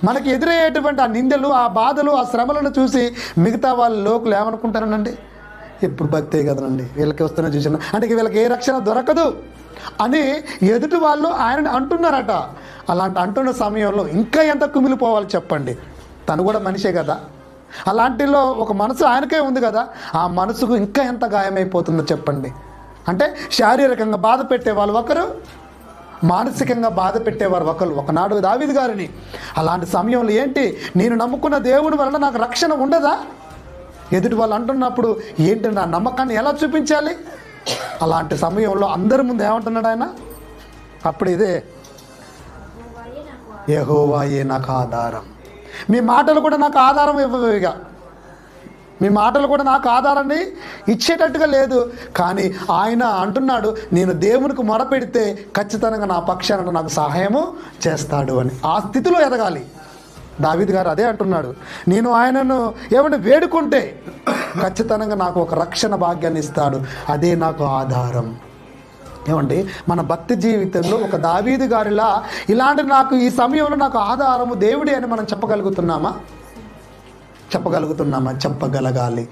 మనకి ఎదురయ్యేటువంటి ఆ నిందలు, ఆ బాధలు, ఆ శ్రమలను చూసి మిగతా వాళ్ళ లోకులు ఏమనుకుంటారనండి, ఎప్పుడు భక్తే కదనండి వీళ్ళకి వస్తున్న చూసిన అంటే వీళ్ళకి ఏ రక్షణ దొరకదు అని ఎదుటి వాళ్ళు ఆయనని అంటున్నారట. అలాంటి అంటున్న సమయంలో ఇంకా ఎంత కుమిలిపోవాలి చెప్పండి. తను కూడా మనిషే కదా. అలాంటిలో ఒక మనసు ఆయనకే ఉంది కదా, ఆ మనసుకు ఇంకా ఎంత గాయమైపోతుందో చెప్పండి. అంటే శారీరకంగా బాధ పెట్టేవాళ్ళు ఒకరు, మానసికంగా బాధ పెట్టేవారు ఒకరు. ఒకనాడు దావీదు గారిని అలాంటి సమయంలో ఏంటి, నేను నమ్ముకున్న దేవుడి వలన నాకు రక్షణ ఉండదా? ఎదుటి వాళ్ళు అంటున్నప్పుడు ఏంటి నా నమ్మకాన్ని ఎలా చూపించాలి? అలాంటి సమయంలో అందరి ముందు ఏమంటున్నాడు ఆయన? అప్పుడు ఇదే, యెహోవాయే నాకు ఆధారం. మీ మాటలు కూడా నాకు ఆధారం ఇవ్వవు. ఇక మీ మాటలు కూడా నాకు ఆధారాన్ని ఇచ్చేటట్టుగా లేదు. కానీ ఆయన అంటున్నాడు, నేను దేవునికి మొరపెడితే ఖచ్చితంగా నా పక్షాన నాకు సహాయము చేస్తాడు అని. ఆ స్థితిలో ఎదగాలి. దావీదు గారు అదే అంటున్నాడు, నేను ఆయనను ఏమంటే వేడుకుంటే ఖచ్చితంగా నాకు ఒక రక్షణ భాగ్యాన్ని ఇస్తాడు, అదే నాకు ఆధారం. ఏమండి, మన భక్తి జీవితంలో ఒక దావీదు గారిలా ఇలాంటి నాకు ఈ సమయంలో నాకు ఆధారము దేవుడే అని మనం చెప్పగలుగుతున్నామా? చెప్పగలగాలి.